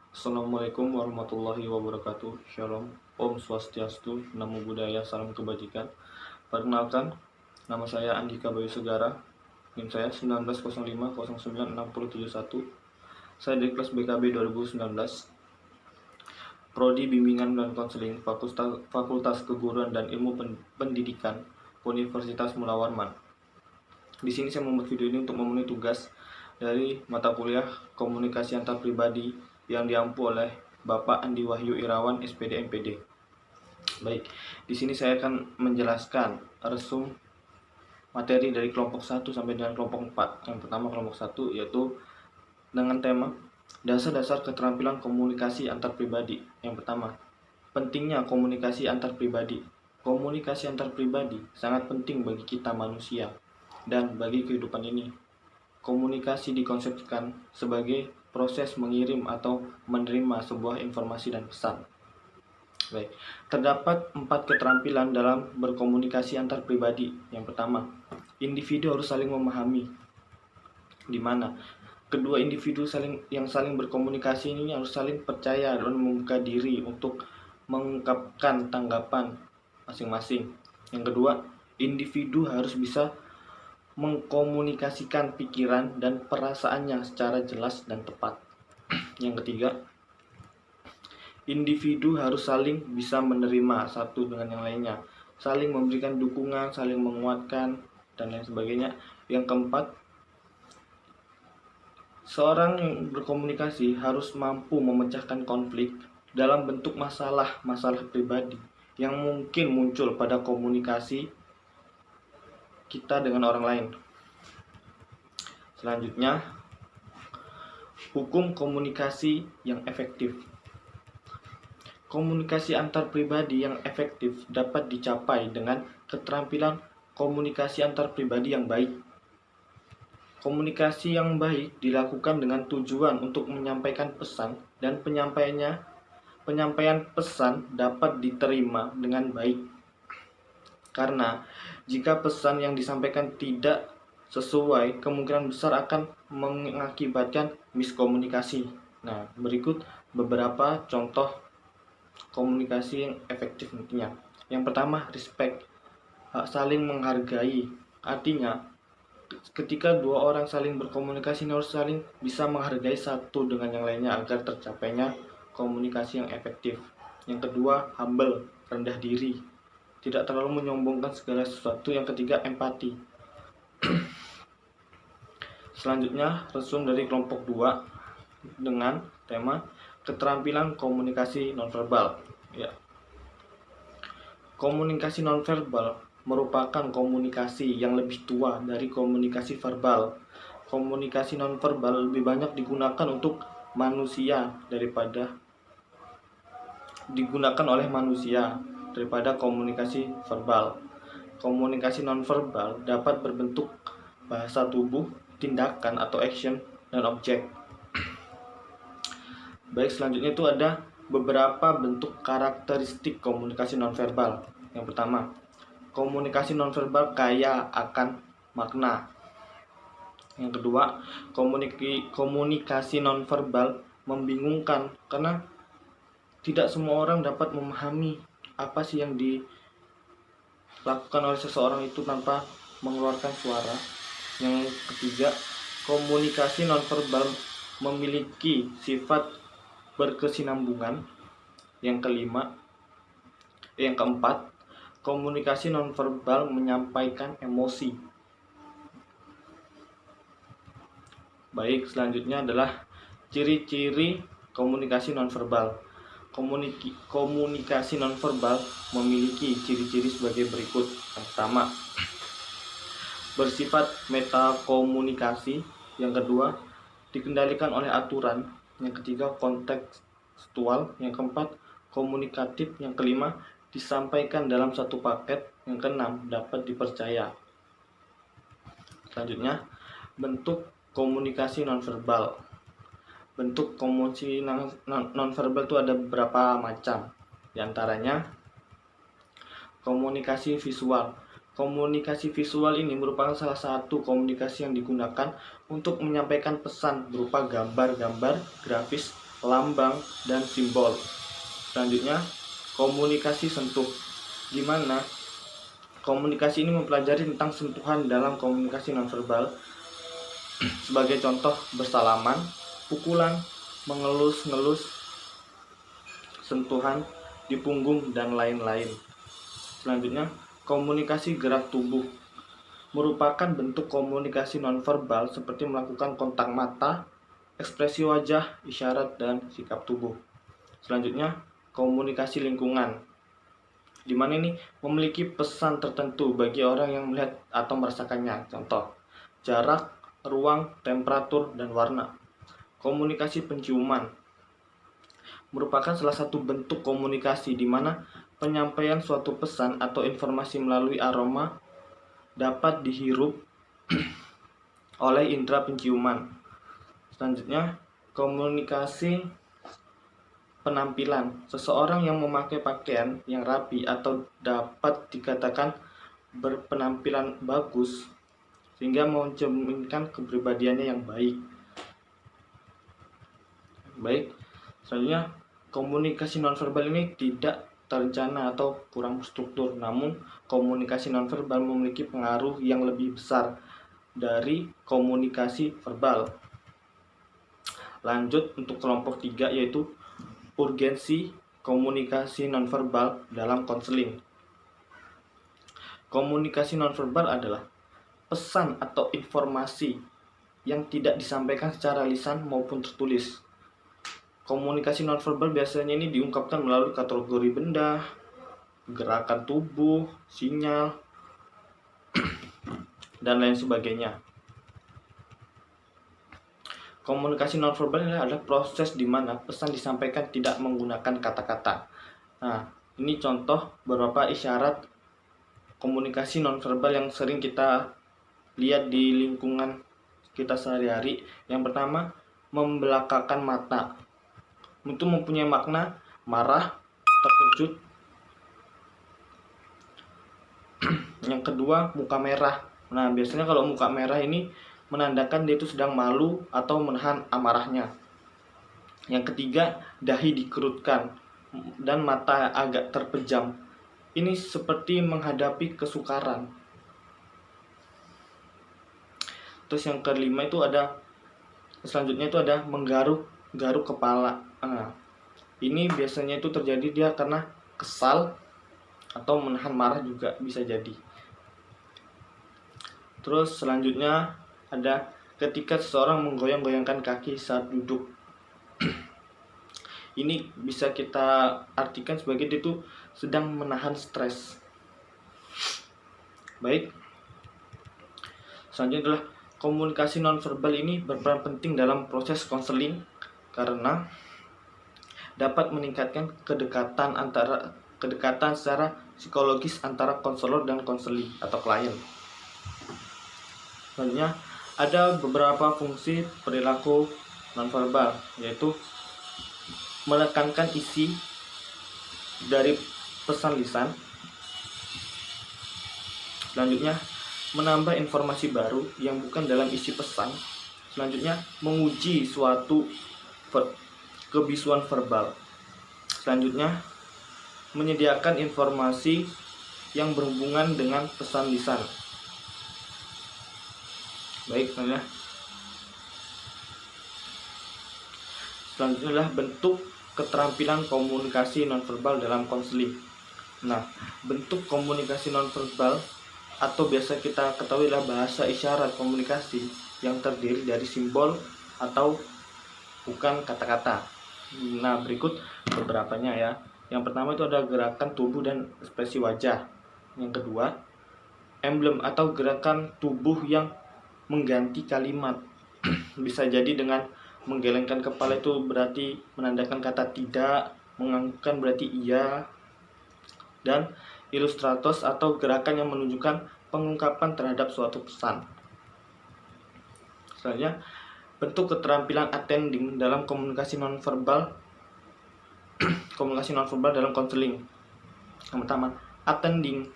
Assalamualaikum warahmatullahi wabarakatuh. Shalom, Om Swastiastu, Namo Buddhaya, Salam Kebajikan. Perkenalkan, nama saya Andika Bayu Segara. NIM saya 1905096071. Saya dari kelas BKB 2019. Prodi Bimbingan dan Konseling Fakultas Keguruan dan Ilmu Pendidikan Universitas Mula Warman. Di sini saya membuat video ini untuk memenuhi tugas dari mata kuliah Komunikasi Antar Pribadi yang diampu oleh Bapak Andi Wahyu Irawan, SPD MPD. Baik, di sini saya akan menjelaskan resum materi dari kelompok 1 sampai dengan kelompok 4. Yang pertama kelompok 1 yaitu dengan tema dasar-dasar keterampilan komunikasi antar pribadi. Yang pertama, pentingnya komunikasi antar pribadi. Komunikasi antar pribadi sangat penting bagi kita manusia dan bagi kehidupan ini. Komunikasi dikonsepsikan sebagai proses mengirim atau menerima sebuah informasi dan pesan. Baik, terdapat 4 keterampilan dalam berkomunikasi antar pribadi. Yang pertama, individu harus saling memahami. Di mana kedua individu yang saling berkomunikasi ini harus saling percaya dan membuka diri untuk mengungkapkan tanggapan masing-masing. Yang kedua, individu harus bisa mengkomunikasikan pikiran dan perasaannya secara jelas dan tepat. Yang ketiga, individu harus saling bisa menerima satu dengan yang lainnya, saling memberikan dukungan, saling menguatkan, dan lain sebagainya. Yang keempat, seorang yang berkomunikasi harus mampu memecahkan konflik dalam bentuk masalah pribadi yang mungkin muncul pada komunikasi kita dengan orang lain. Selanjutnya, hukum komunikasi yang efektif. Komunikasi antar pribadi yang efektif dapat dicapai dengan keterampilan komunikasi antar pribadi yang baik. Komunikasi yang baik dilakukan dengan tujuan untuk menyampaikan pesan dan penyampaian pesan dapat diterima dengan baik. Karena jika pesan yang disampaikan tidak sesuai, kemungkinan besar akan mengakibatkan miskomunikasi. Nah, berikut beberapa contoh komunikasi yang efektif nantinya. Yang pertama, respect, saling menghargai. Artinya, ketika dua orang saling berkomunikasi harus saling bisa menghargai satu dengan yang lainnya agar tercapainya komunikasi yang efektif. Yang kedua, humble, rendah diri, tidak terlalu menyombongkan segala sesuatu. Yang ketiga, empati. Selanjutnya, resum dari kelompok 2 dengan tema keterampilan komunikasi nonverbal. Ya. Komunikasi nonverbal merupakan komunikasi yang lebih tua dari komunikasi verbal. Komunikasi nonverbal lebih banyak digunakan untuk manusia oleh manusia daripada komunikasi verbal. Komunikasi nonverbal dapat berbentuk bahasa tubuh, tindakan atau action, dan objek. Baik, selanjutnya itu ada beberapa bentuk karakteristik komunikasi nonverbal. Yang pertama, komunikasi nonverbal kaya akan makna. Yang kedua, komunikasi nonverbal membingungkan karena tidak semua orang dapat memahami apa sih yang dilakukan oleh seseorang itu tanpa mengeluarkan suara. Yang ketiga, komunikasi nonverbal memiliki sifat berkesinambungan. Yang keempat, komunikasi nonverbal menyampaikan emosi. Baik, selanjutnya adalah ciri-ciri komunikasi nonverbal. Komunikasi nonverbal memiliki ciri-ciri sebagai berikut. Yang pertama, bersifat metakomunikasi. Yang kedua, dikendalikan oleh aturan. Yang ketiga, kontekstual. Yang keempat, komunikatif. Yang kelima, disampaikan dalam satu paket. Yang keenam, dapat dipercaya. Selanjutnya, bentuk komunikasi nonverbal. Bentuk komunikasi nonverbal itu ada beberapa macam. Di antaranya, komunikasi visual. Komunikasi visual ini merupakan salah satu komunikasi yang digunakan untuk menyampaikan pesan berupa gambar-gambar grafis lambang, dan simbol. Selanjutnya, komunikasi sentuh, di mana komunikasi ini mempelajari tentang sentuhan dalam komunikasi nonverbal. Sebagai contoh, bersalaman, pukulan, mengelus-ngelus, sentuhan di punggung, dan lain-lain. Selanjutnya, komunikasi gerak tubuh merupakan bentuk komunikasi nonverbal seperti melakukan kontak mata, ekspresi wajah, isyarat, dan sikap tubuh. Selanjutnya, komunikasi lingkungan, di mana ini memiliki pesan tertentu bagi orang yang melihat atau merasakannya. Contoh, jarak, ruang, temperatur, dan warna. Komunikasi penciuman merupakan salah satu bentuk komunikasi di mana penyampaian suatu pesan atau informasi melalui aroma dapat dihirup oleh indera penciuman. Selanjutnya, komunikasi penampilan. Seseorang yang memakai pakaian yang rapi atau dapat dikatakan berpenampilan bagus sehingga mencerminkan kepribadiannya yang baik. Selanjutnya, komunikasi nonverbal ini tidak terencana atau kurang struktur, namun komunikasi nonverbal memiliki pengaruh yang lebih besar dari komunikasi verbal. Lanjut untuk kelompok 3, yaitu urgensi komunikasi nonverbal dalam konseling. Komunikasi nonverbal adalah pesan atau informasi yang tidak disampaikan secara lisan maupun tertulis. Komunikasi nonverbal biasanya ini diungkapkan melalui kategori benda, gerakan tubuh, sinyal, dan lain sebagainya. Komunikasi nonverbal adalah proses di mana pesan disampaikan tidak menggunakan kata-kata. Nah, ini contoh beberapa isyarat komunikasi nonverbal yang sering kita lihat di lingkungan kita sehari-hari. Yang pertama, membelakangkan mata. Itu mempunyai makna marah, terkejut. Yang kedua, muka merah. Nah, biasanya kalau muka merah ini menandakan dia itu sedang malu atau menahan amarahnya. Yang ketiga, dahi dikerutkan dan mata agak terpejam. Ini seperti menghadapi kesukaran. Terus yang kelima itu selanjutnya itu ada menggaruk kepala. Nah, ini biasanya itu terjadi dia karena kesal atau menahan marah juga bisa jadi. Terus selanjutnya ada ketika seseorang menggoyang-goyangkan kaki saat duduk. Ini bisa kita artikan sebagai dia itu sedang menahan stres. Baik. Selanjutnya adalah komunikasi nonverbal ini berperan penting dalam proses konseling karena dapat meningkatkan kedekatan secara psikologis antara konselor dan konseli atau klien. Selanjutnya ada beberapa fungsi perilaku nonverbal, yaitu menekankan isi dari pesan lisan. Selanjutnya, menambah informasi baru yang bukan dalam isi pesan. Selanjutnya, menguji suatu kebisuan verbal. Selanjutnya, menyediakan informasi yang berhubungan dengan pesan lisan. Baik, selanjutnya adalah bentuk keterampilan komunikasi nonverbal dalam konseling. Nah, bentuk komunikasi nonverbal atau biasa kita ketahui adalah bahasa isyarat komunikasi yang terdiri dari simbol atau bukan kata-kata. Nah, berikut beberapanya ya. Yang pertama itu ada gerakan tubuh dan ekspresi wajah. Yang kedua, emblem atau gerakan tubuh yang mengganti kalimat. Bisa jadi dengan menggelengkan kepala itu berarti menandakan kata tidak, menganggukkan berarti iya, dan ilustratos atau gerakan yang menunjukkan pengungkapan terhadap suatu pesan. Selanjutnya, bentuk keterampilan attending dalam komunikasi nonverbal dalam konseling. Yang pertama, attending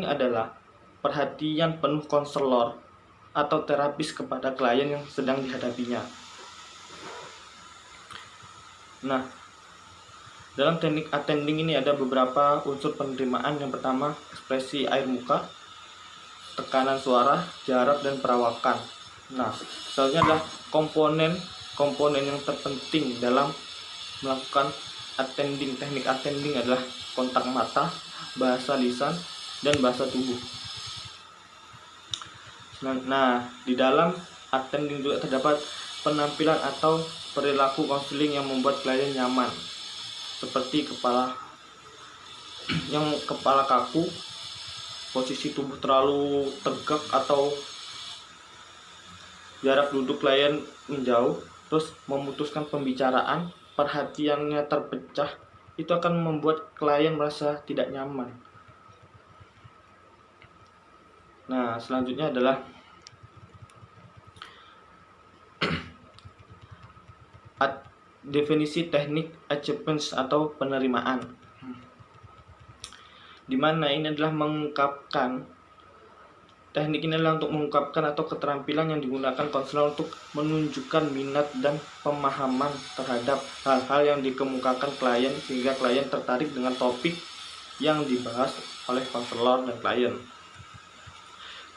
adalah perhatian penuh konselor atau terapis kepada klien yang sedang dihadapinya. Nah, dalam teknik attending ini ada beberapa unsur penerimaan. Yang pertama, ekspresi air muka, tekanan suara, jarak, dan perawakan. Nah, selanjutnya adalah komponen yang terpenting dalam melakukan attending. Teknik attending adalah kontak mata, bahasa lisan, dan bahasa tubuh. Nah, di dalam attending juga terdapat penampilan atau perilaku konseling yang membuat klien nyaman, seperti kepala kaku, posisi tubuh terlalu tegak atau jarak duduk klien menjauh, terus memutuskan pembicaraan, perhatiannya terpecah, itu akan membuat klien merasa tidak nyaman. Nah, selanjutnya adalah definisi teknik acceptance atau penerimaan, di mana ini adalah teknik ini adalah untuk mengungkapkan atau keterampilan yang digunakan konselor untuk menunjukkan minat dan pemahaman terhadap hal-hal yang dikemukakan klien sehingga klien tertarik dengan topik yang dibahas oleh konselor dan klien.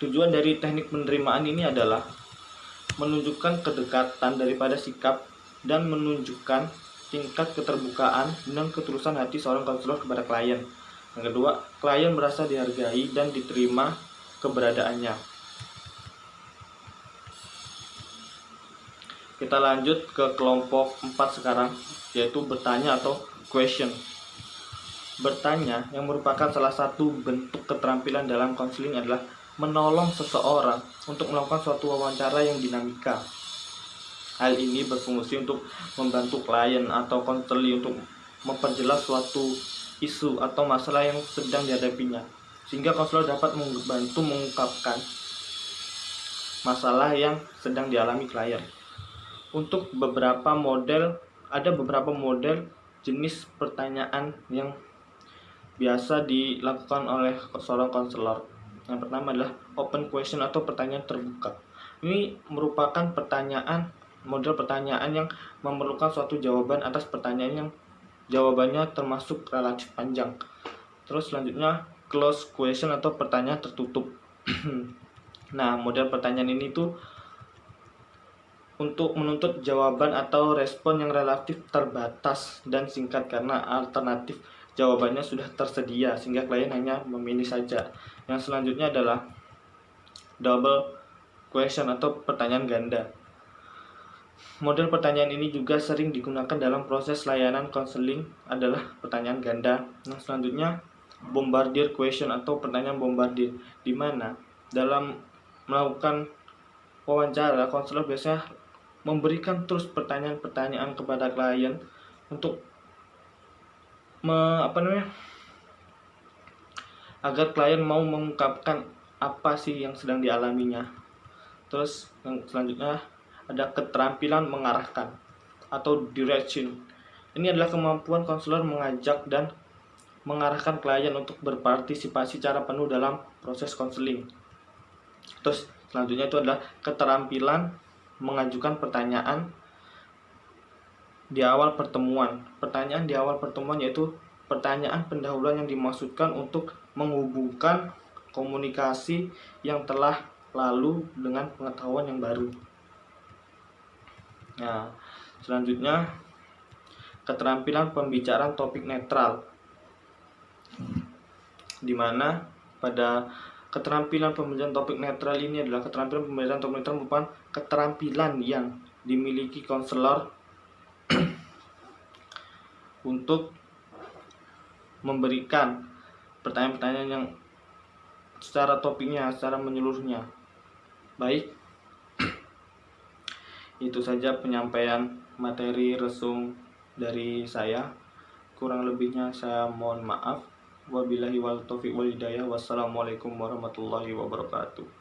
Tujuan dari teknik penerimaan ini adalah menunjukkan kedekatan daripada sikap dan menunjukkan tingkat keterbukaan dan ketulusan hati seorang konselor kepada klien. Yang kedua, klien merasa dihargai dan diterima keberadaannya. Kita lanjut ke kelompok 4 sekarang, yaitu bertanya atau question. Bertanya yang merupakan salah satu bentuk keterampilan dalam konseling adalah menolong seseorang untuk melakukan suatu wawancara yang dinamika. Hal ini berfungsi untuk membantu klien atau konseli untuk memperjelas suatu isu atau masalah yang sedang dihadapinya, sehingga konselor dapat membantu mengungkapkan masalah yang sedang dialami klien. Untuk ada beberapa model jenis pertanyaan yang biasa dilakukan oleh seorang konselor. Yang pertama adalah open question atau pertanyaan terbuka. Ini merupakan model pertanyaan yang memerlukan suatu jawaban atas pertanyaan yang jawabannya termasuk relatif panjang. Terus selanjutnya closed question atau pertanyaan tertutup. Nah, model pertanyaan ini tuh untuk menuntut jawaban atau respon yang relatif terbatas dan singkat karena alternatif jawabannya sudah tersedia sehingga klien hanya memilih saja. Yang selanjutnya adalah double question atau pertanyaan ganda. Model pertanyaan ini juga sering digunakan dalam proses layanan konseling adalah pertanyaan ganda. Yang selanjutnya bombardier question atau pertanyaan bombardier, di mana dalam melakukan wawancara konselor biasanya memberikan terus pertanyaan-pertanyaan kepada klien untuk agar klien mau mengungkapkan apa sih yang sedang dialaminya. Terus yang selanjutnya ada keterampilan mengarahkan atau direction. Ini adalah kemampuan konselor mengajak dan mengarahkan klien untuk berpartisipasi secara penuh dalam proses konseling. Terus selanjutnya itu adalah keterampilan mengajukan pertanyaan di awal pertemuan. Pertanyaan di awal pertemuan yaitu pertanyaan pendahuluan yang dimaksudkan untuk menghubungkan komunikasi yang telah lalu dengan pengetahuan yang baru. Nah, selanjutnya keterampilan pembicaraan topik netral, di mana pada keterampilan pembicaraan topik netral ini adalah keterampilan pembicaraan topik netral merupakan keterampilan yang dimiliki konselor untuk memberikan pertanyaan-pertanyaan yang secara topiknya, secara menyeluruhnya. Baik, itu saja penyampaian materi resum dari saya. Kurang lebihnya saya mohon maaf. Wabillahi wal taufiq wal hidayah. Wassalamualaikum warahmatullahi wabarakatuh.